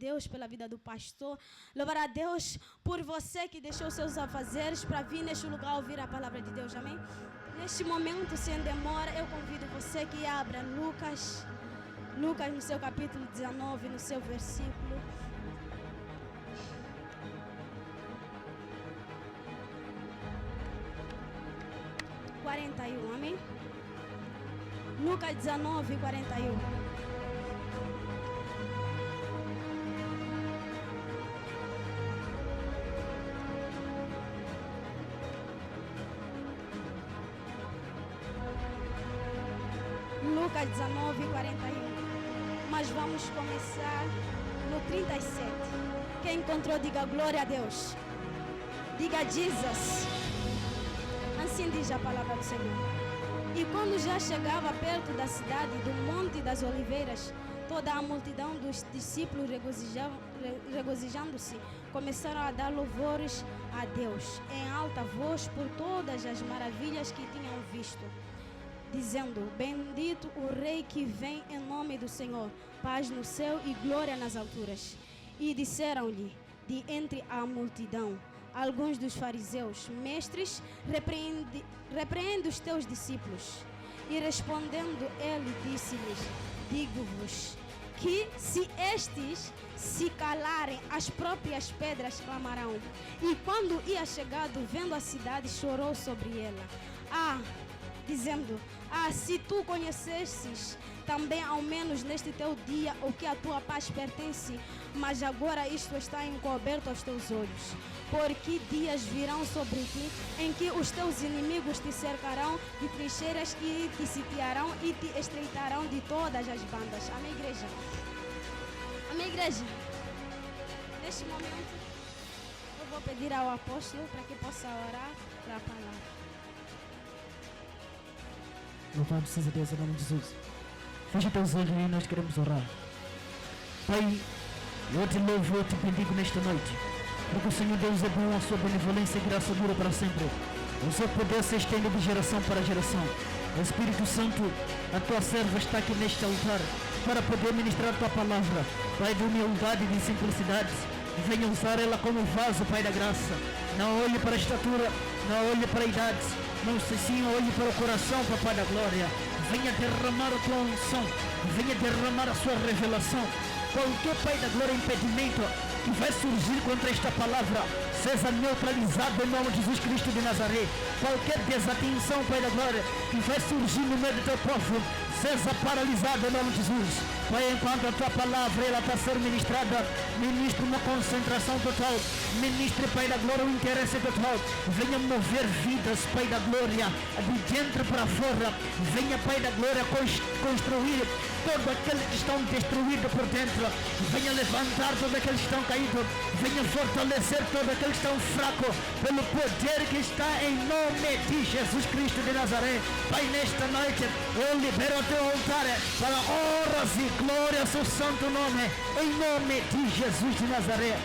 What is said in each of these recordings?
Deus pela vida do pastor. Louvar a Deus por você que deixou seus afazeres para vir neste lugar ouvir a palavra de Deus. Amém? Neste momento, sem demora, eu convido você que abra Lucas no seu capítulo 19, no seu versículo 41, amém? Lucas 19, 41. Lucas 19, 41. Mas vamos começar no 37. Quem encontrou, diga glória a Deus. Diga Jesus. Assim diz a palavra do Senhor. E quando já chegava perto da cidade do Monte das Oliveiras, toda a multidão dos discípulos regozijando-se, começaram a dar louvores a Deus em alta voz por todas as maravilhas que tinham visto, dizendo: bendito o Rei que vem em nome do Senhor, paz no céu e glória nas alturas. E disseram-lhe de entre a multidão alguns dos fariseus: mestres, repreende os teus discípulos. E respondendo ele, disse-lhes: digo-vos que se estes se calarem, as próprias pedras clamarão. E quando ia chegado, vendo a cidade, chorou sobre ela, dizendo: se tu conhecesses também ao menos neste teu dia o que a tua paz pertence, mas agora isto está encoberto aos teus olhos. Porque dias virão sobre ti em que os teus inimigos te cercarão de trincheiras e te sitiarão e te estreitarão de todas as bandas. Amém, igreja? Amém, igreja? Neste momento, eu vou pedir ao apóstolo para que possa orar para a palavra. Louvado seja Deus em nome de Jesus. Feche teus olhos e nós queremos orar. Pai, eu te louvo, eu te bendigo nesta noite, porque o Senhor Deus é bom, a sua benevolência e graça dura para sempre. O seu poder se estende de geração para geração. Espírito Santo, a tua serva está aqui neste altar para poder ministrar a tua palavra. Pai de humildade e de simplicidade, venha usar ela como vaso, Pai da graça. Não olhe para a estatura, não olhe para a idade, não se sim olhe para o coração, Papai da glória. Venha derramar a tua unção, venha derramar a sua revelação. Qualquer, Pai da glória, impedimento que vai surgir contra esta palavra, seja neutralizado em nome de Jesus Cristo de Nazaré. Qualquer desatenção, Pai da glória, que vai surgir no meio do teu povo, seja paralisado em nome de Jesus. Pai, enquanto a tua palavra ela está sendo ministrada, ministre uma concentração total, ministre, Pai da glória, um interesse total. Venha mover vidas, Pai da glória, de dentro para fora. Venha, Pai da glória, construir todo aquele que estão destruídos por dentro. Venha levantar todos aqueles que estão caídos. Venha fortalecer todos aqueles que estão fracos pelo poder que está em nome de Jesus Cristo de Nazaré. Pai, nesta noite eu libero o teu altar para honras e glórias ao santo nome, em nome de Jesus de Nazaré.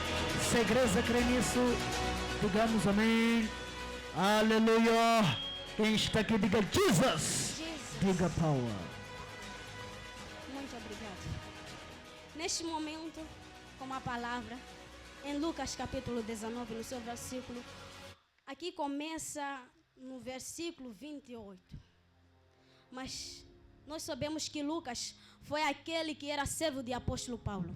Se a igreja crê nisso, digamos amém. Aleluia. Quem está aqui, diga Jesus. Diga power. Muito obrigado. Neste momento, com a palavra em Lucas capítulo 19, no seu versículo, aqui começa no versículo 28. Mas nós sabemos que Lucas foi aquele que era servo de apóstolo Paulo.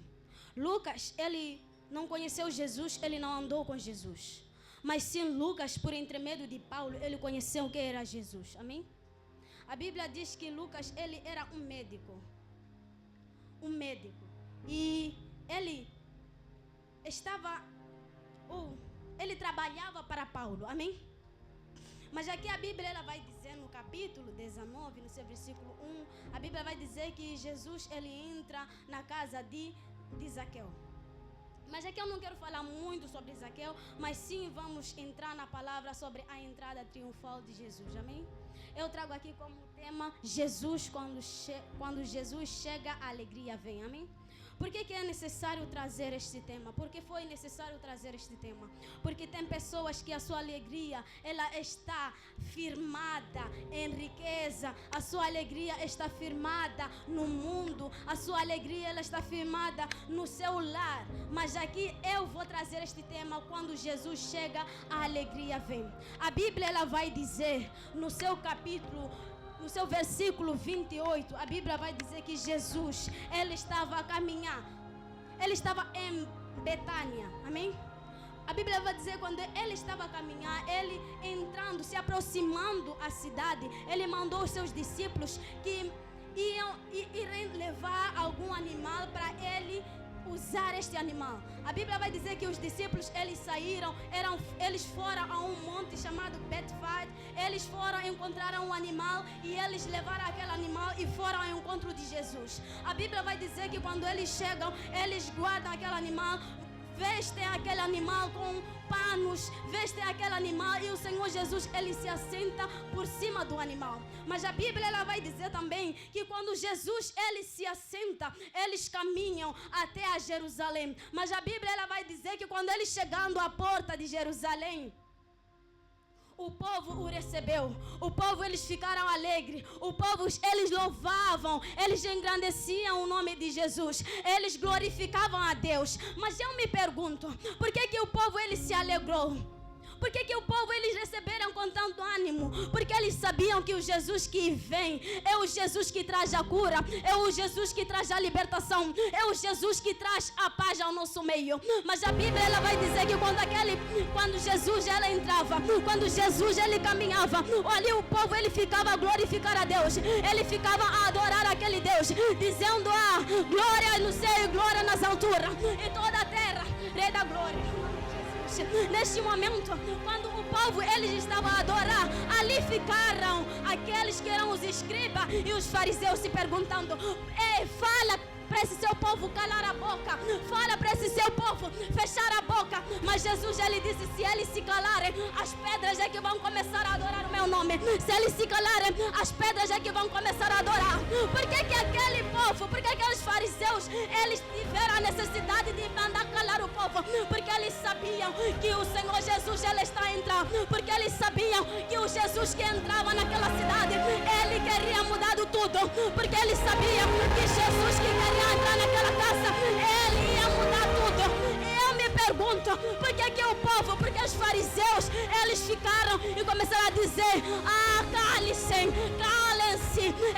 Lucas, ele não conheceu Jesus, ele não andou com Jesus. Mas sim, Lucas, por intermédio de Paulo, ele conheceu quem era Jesus. Amém? A Bíblia diz que Lucas, ele era um médico. Um médico. E ele ele trabalhava para Paulo. Amém? Mas aqui a Bíblia ela vai dizer no capítulo 19, no seu versículo 1, a Bíblia vai dizer que Jesus ele entra na casa de Zaqueu. Mas aqui eu não quero falar muito sobre Zaqueu, mas sim vamos entrar na palavra sobre a entrada triunfal de Jesus. Amém? Eu trago aqui como tema Jesus, quando Jesus chega, a alegria vem. Amém? Por que é necessário trazer este tema? Porque foi necessário trazer este tema? Porque tem pessoas que a sua alegria, ela está firmada em riqueza, a sua alegria está firmada no mundo, a sua alegria ela está firmada no seu lar. Mas aqui eu vou trazer este tema: quando Jesus chega, a alegria vem. A Bíblia ela vai dizer no seu capítulo, no seu versículo 28, a Bíblia vai dizer que Jesus, ele estava a caminhar, ele estava em Betânia, amém? A Bíblia vai dizer quando ele estava a caminhar, ele entrando, se aproximando da cidade, ele mandou os seus discípulos que iriam levar algum animal para ele usar este animal. A Bíblia vai dizer que os discípulos, eles saíram, eles foram a um monte chamado Betfage, eles foram encontrar um animal e eles levaram aquele animal e foram ao encontro de Jesus. A Bíblia vai dizer que quando eles chegam, eles guardam aquele animal, vestem aquele animal com panos, vestem aquele animal e o Senhor Jesus, ele se assenta por cima do animal. Mas a Bíblia ela vai dizer também que quando Jesus ele se assenta, eles caminham até a Jerusalém. Mas a Bíblia ela vai dizer que quando eles chegando à porta de Jerusalém, o povo o recebeu, o povo eles ficaram alegres, o povo eles louvavam, eles engrandeciam o nome de Jesus, eles glorificavam a Deus. Mas eu me pergunto, por que o povo ele se alegrou? Por que o povo eles receberam com tanto ânimo? Porque eles sabiam que o Jesus que vem é o Jesus que traz a cura, é o Jesus que traz a libertação, é o Jesus que traz a paz ao nosso meio. Mas a Bíblia ela vai dizer que quando Jesus ela entrava, quando Jesus ele caminhava, ali o povo ele ficava a glorificar a Deus, ele ficava a adorar aquele Deus, dizendo: glória no céu e glória nas alturas, e toda a terra, rei da glória. Neste momento, quando o povo eles estavam a adorar, ali ficaram aqueles que eram os escribas e os fariseus se perguntando: fala para esse seu povo calar a boca, fala para esse seu povo fechar a boca. Mas Jesus ele disse: se eles se calarem, as pedras é que vão começar a adorar o meu nome. Se eles se calarem, as pedras é que vão começar a adorar. Por que aquele povo, por que aqueles fariseus eles tiveram a necessidade de mandar calar o povo? Porque eles sabiam que o Senhor Jesus ele está a entrar, porque eles sabiam que o Jesus que entrava naquela cidade, ele queria mudar tudo, porque eles sabiam que Jesus que queria entrar naquela casa, ele ia mudar tudo. E eu me pergunto, por que o povo, porque os fariseus, eles ficaram e começaram a dizer: calem-se.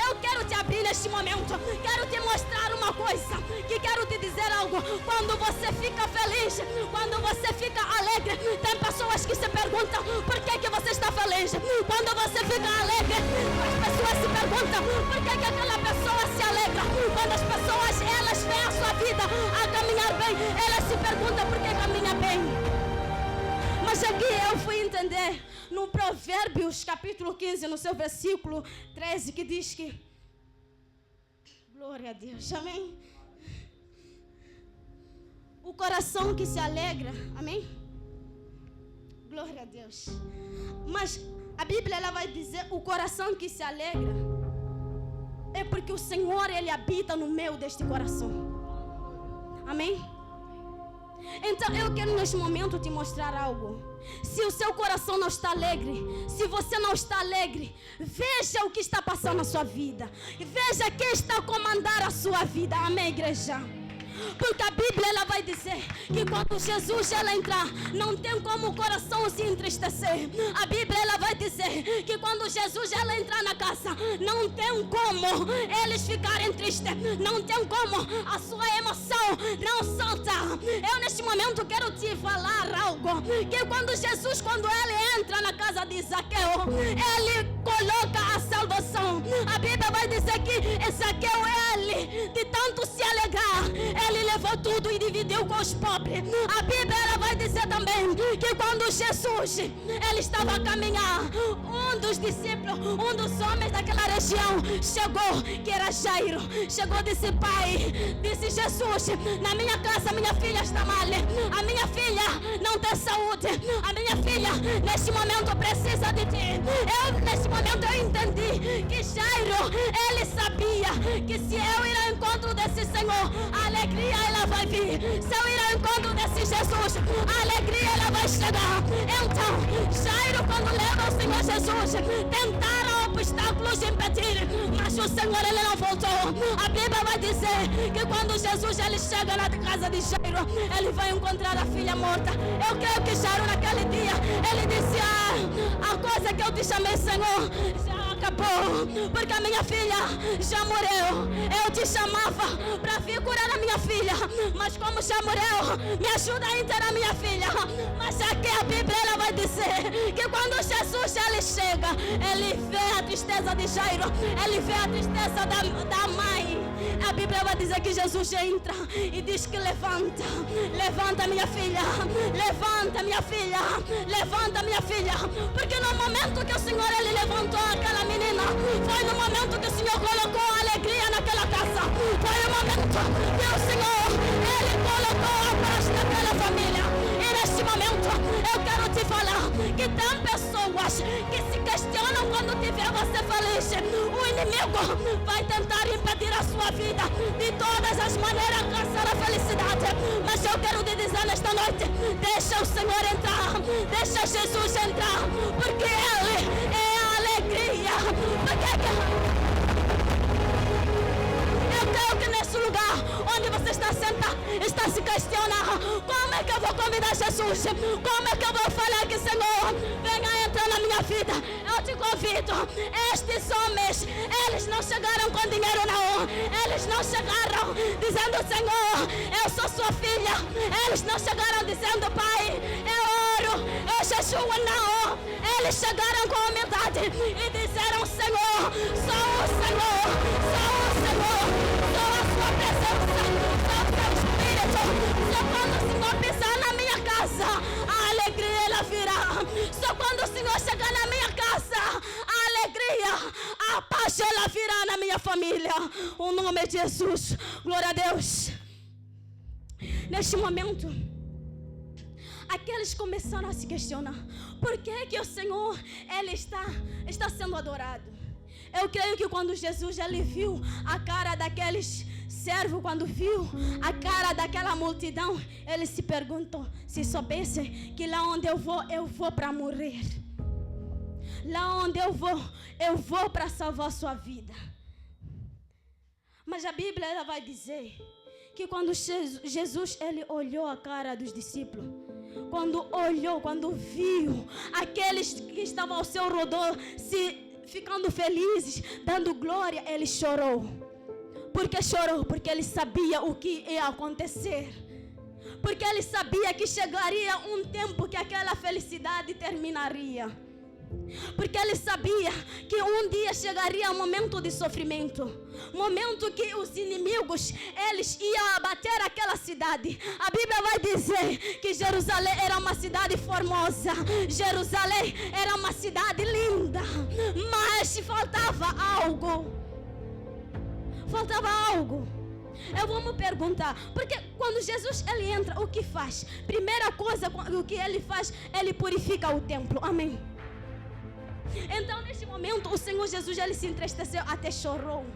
Eu quero te abrir neste momento, quero te mostrar uma coisa, que quero te dizer algo. Quando você fica feliz, quando você fica alegre, tem pessoas que se perguntam: por que você está feliz? Quando você fica alegre, as pessoas se perguntam: por que aquela pessoa se alegra? Quando as pessoas elas veem a sua vida a caminhar bem, elas se perguntam por que caminha bem. Mas aqui eu fui entender no Provérbios capítulo 15, no seu versículo 13, que diz que, glória a Deus, amém? O coração que se alegra, amém? Glória a Deus. Mas a Bíblia ela vai dizer: o coração que se alegra é porque o Senhor ele habita no meio deste coração, amém? Então eu quero neste momento te mostrar algo. Se o seu coração não está alegre, se você não está alegre, veja o que está passando na sua vida, veja quem está a comandar a sua vida, amém, igreja? Porque a Bíblia ela vai dizer que quando Jesus ela entrar, não tem como o coração se entristecer. A Bíblia ela vai dizer que quando Jesus ela entrar na casa, não tem como eles ficarem tristes, não tem como a sua emoção não salta. Eu neste momento quero te falar algo, que quando Jesus, quando ele entra na casa de Zaqueu, ele coloca a salvação. A Bíblia vai dizer que Zaqueu, ele de tanto se alegrar, ele levou tudo e dividiu com os pobres. A Bíblia ela vai dizer também que quando Jesus ele estava a caminhar, um dos discípulos, um dos homens daquela região chegou, que era Jairo, chegou e disse: pai, disse Jesus, na minha casa minha filha está mal, a minha filha não tem saúde, a minha filha neste momento precisa de ti. Neste momento eu entendi que Jairo, ele sabia que se eu ir ao encontro desse disse, Senhor, a alegria ela vai vir. Se eu ir ao encontro desse Jesus, a alegria ela vai chegar. Então, Jairo, quando leva o Senhor Jesus, tentaram obstáculos impedir, mas o Senhor ele não voltou. A Bíblia vai dizer que quando Jesus ele chega na casa de Jairo, ele vai encontrar a filha morta. Eu creio que Jairo naquele dia, ele disse, a coisa que eu te chamei, Senhor, já acabou, porque a minha filha já morreu. Eu te chamava para vir curar a minha filha, mas como já morreu, me ajuda a enterrar a minha filha. Mas aqui a Bíblia ela vai dizer que quando Jesus ele chega, ele vê a tristeza de Jairo, ele vê a tristeza da mãe. A Bíblia vai dizer que Jesus entra e diz que levanta, levanta minha filha, levanta minha filha, levanta minha filha. Porque no momento que o Senhor ele levantou aquela menina, foi no momento que o Senhor colocou alegria naquela casa. Foi no momento que o Senhor ele colocou a paz naquela família. E neste momento eu quero te falar que tem pessoas que se questionam quando tiver você feliz. O inimigo vai tentar impedir a sua vida de todas as maneiras, alcançar a felicidade. Mas eu quero te dizer nesta noite, deixa o Senhor entrar, deixa Jesus entrar, porque Ele é a alegria. Eu creio que nesse lugar onde você está sentado, está se questionando, como é que eu vou convidar Jesus? Como é que eu vou falar que Senhor, venha entrar na minha vida? Eu te convido. Estes homens, eles não chegaram com dinheiro não. Eles não chegaram dizendo, Senhor, eu sou sua filha. Eles não chegaram dizendo, Pai, eu oro, eu jejuo, não. Eles chegaram com humildade e disseram, Senhor, só o Senhor, só o Senhor, só a sua presença, só o teu Espírito. Só quando o Senhor pisar na minha casa, a alegria ela virá. Só quando o Senhor chegar na minha casa, a alegria, a paz ela virá na minha família. O nome de Jesus. Glória a Deus. Neste momento, aqueles começaram a se questionar, por que o Senhor ele está sendo adorado? Eu creio que quando Jesus ele viu a cara daqueles servos, quando viu a cara daquela multidão, ele se perguntou, se soubesse que lá onde eu vou para morrer. Lá onde eu vou para salvar a sua vida. Mas a Bíblia ela vai dizer que quando Jesus ele olhou a cara dos discípulos, quando viu aqueles que estavam ao seu redor ficando felizes, dando glória, ele chorou. Por que chorou? Porque ele sabia o que ia acontecer. Porque ele sabia que chegaria um tempo que aquela felicidade terminaria. Porque ele sabia que um dia chegaria um momento de sofrimento, momento que os inimigos eles iam abater aquela cidade. A Bíblia vai dizer que Jerusalém era uma cidade formosa, Jerusalém era uma cidade linda, mas faltava algo. Eu vou me perguntar, porque quando Jesus ele entra, o que faz? Primeira coisa, o que ele faz, ele purifica o templo. Amém. Então neste momento o Senhor Jesus ele se entristeceu, até chorou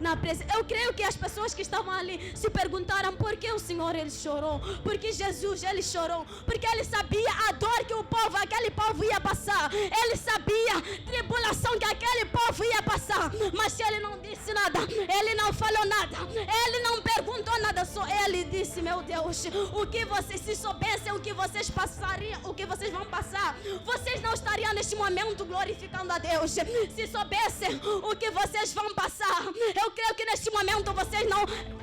na presença. Eu creio que as pessoas que estavam ali se perguntaram por que o Senhor ele chorou, porque Jesus ele chorou, porque ele sabia a dor que aquele povo ia passar, ele sabia a tribulação que aquele povo ia passar, mas ele não disse nada, ele não falou nada, ele não perguntou nada, só ele disse, meu Deus, o que vocês, se soubessem o que vocês passariam, o que vocês vão passar, vocês não estariam neste momento glorificando a Deus. Se soubessem o que vocês vão passar, eu creio que neste momento vocês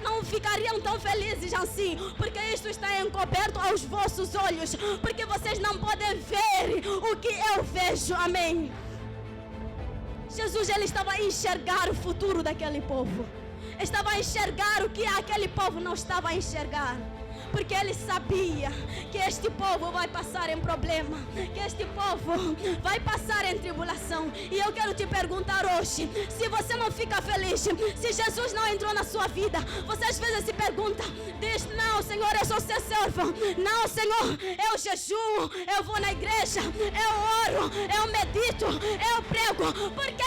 não ficariam tão felizes assim, porque isto está encoberto aos vossos olhos, porque vocês não podem ver o que eu vejo. Amém. Jesus ele estava a enxergar o futuro daquele povo, estava a enxergar o que aquele povo não estava a enxergar, porque ele sabia que este povo vai passar em problema, que este povo vai passar em tribulação. E eu quero te perguntar hoje, se você não fica feliz, se Jesus não entrou na sua vida, você às vezes se pergunta, diz, não Senhor, eu sou seu servo, não Senhor, eu jejuo, eu vou na igreja, eu oro, eu medito, eu prego, porque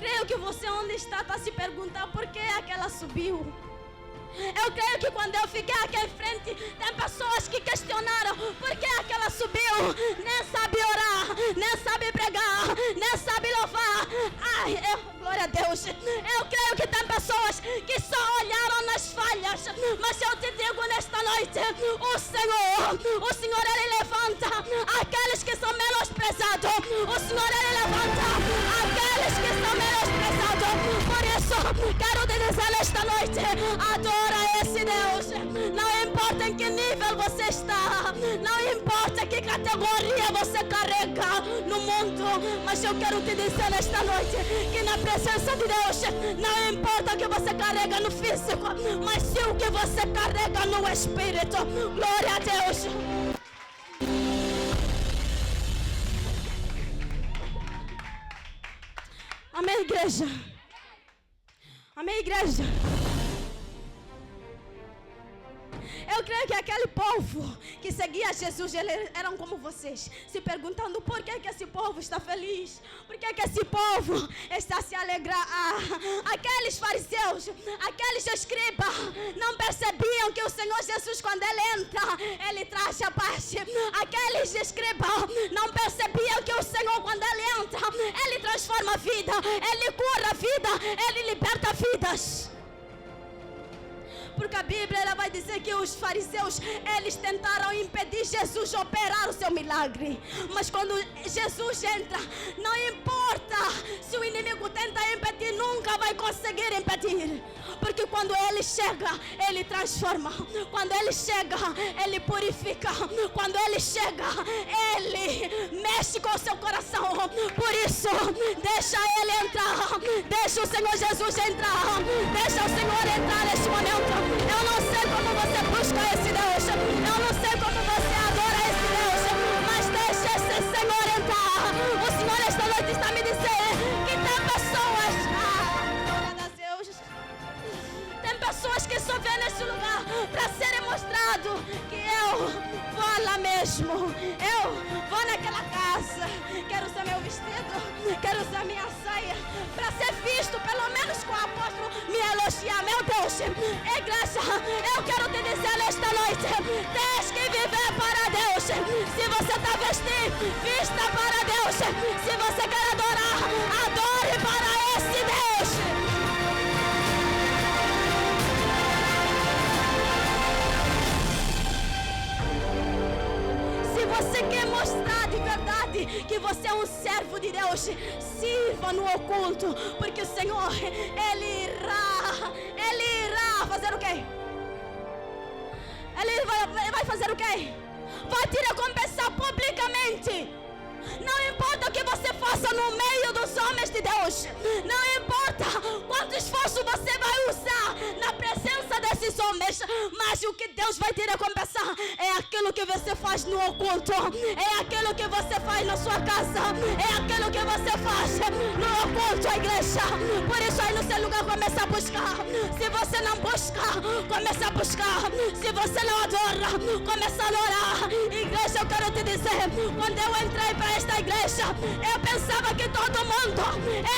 creio que você onde está se perguntando por que aquela subiu. Eu creio que quando eu fiquei aqui em frente, tem pessoas que questionaram por que aquela subiu. Nem sabe orar, nem sabe pregar, nem sabe louvar. Glória a Deus. Eu creio que tem pessoas que só olharam nas falhas. Mas eu te digo nesta noite, o Senhor Ele levanta aqueles que são menosprezados. O Senhor Ele levanta aqueles que são menosprezados. Por isso, quero te dizer nesta noite, adora esse Deus. Não importa em que nível você está, não importa que categoria você carrega no mundo, mas eu quero te dizer nesta noite que na presença de Deus, não importa o que você carrega no físico, mas sim o que você carrega no espírito. Glória a Deus. Amém, igreja. Amém, igreja. Eu creio que aquele povo que seguia Jesus, eles eram como vocês, se perguntando por que esse povo está feliz, por que esse povo está se alegrando. Aqueles fariseus, aqueles escribas, não percebiam que o Senhor Jesus, quando Ele entra, Ele traz a paz. Aqueles escribas não percebiam que o Senhor, quando Ele entra, Ele transforma a vida, Ele cura a vida, Ele liberta vidas. Porque a Bíblia ela vai dizer que os fariseus, eles tentaram impedir Jesus de operar o seu milagre. Mas quando Jesus entra, não importa se o inimigo tenta impedir, nunca vai conseguir impedir. Porque quando Ele chega, Ele transforma. Quando Ele chega, Ele purifica. Quando Ele chega, Ele mexe com o seu coração. Por isso, deixa Ele entrar. Deixa o Senhor Jesus entrar. Deixa o Senhor entrar neste momento. Eu não sei como você busca esse Deus. Eu não sei como você adora esse Deus. Mas deixa esse Senhor entrar. O Senhor esta noite está me dizendo que tem pessoas. Glória a Deus. Tem pessoas que só vêm nesse lugar para serem mostrado que eu vou lá mesmo. Eu vou naquela casa. Quero usar meu vestido. Quero usar minha saia. Para ser visto, pelo menos com o apóstolo me elogiar. Meu Deus, igreja, eu quero te dizer nesta noite, tens que viver para Deus. Se você está vestindo, vista para Deus. Se você quer adorar, adore para esse Deus. Se você quer mostrar de verdade que você é um servo de Deus, sirva no oculto, porque o Senhor, Ele irá fazer o quê? Ele vai fazer o quê? Vai te recompensar publicamente. Não importa o que você faça no meio dos homens de Deus. Não importa quanto esforço você vai usar na presença desses homens. Mas o que Deus vai te recompensar é aquilo que você faz no oculto. É aquilo que você faz na sua casa. É aquilo que você faz no oculto, a igreja. Por isso aí no seu lugar começa a buscar. Se você não buscar, começa a buscar. Se você não adora, começa a adorar. Igreja, eu quero te dizer, quando eu entrei para esta igreja, eu pensava que todo mundo,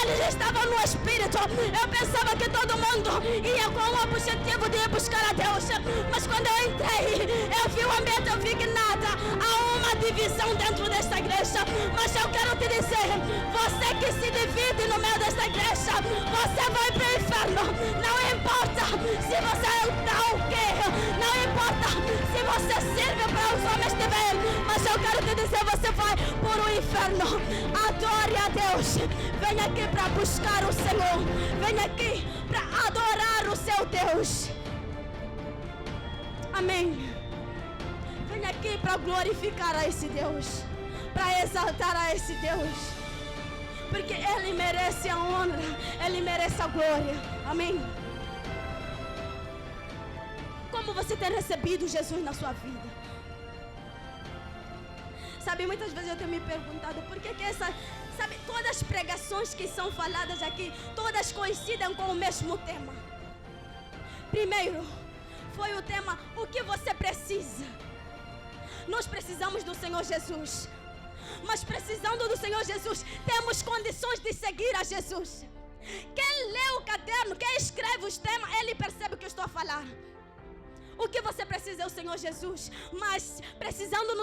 eles estavam no Espírito. Eu pensava que todo mundo ia com o objetivo de ir buscar a Deus. Mas quando eu entrei, eu vi o ambiente, eu vi que nada, há uma divisão dentro desta igreja. Mas eu quero te dizer, você que se divide no meio desta igreja, você vai para o inferno. Não importa se você dá o quê, não importa se você serve para os homens te ver, mas eu quero te dizer, você vai por o inferno. Adore a Deus. Venha aqui para buscar o Senhor. Venha aqui para adorar o seu Deus. Amém. Venha aqui para glorificar a esse Deus, para exaltar a esse Deus, porque Ele merece a honra, Ele merece a glória. Amém. Como você tem recebido Jesus na sua vida? Sabe, muitas vezes eu tenho me perguntado por que sabe, todas as pregações que são faladas aqui, todas coincidem com o mesmo tema. Primeiro, foi o tema, o que você precisa. Nós precisamos do Senhor Jesus. Mas precisando do Senhor Jesus, temos condições de seguir a Jesus. Quem lê o caderno, quem escreve os temas, ele percebe o que eu estou a falar. O que você precisa é o Senhor Jesus. Mas precisando no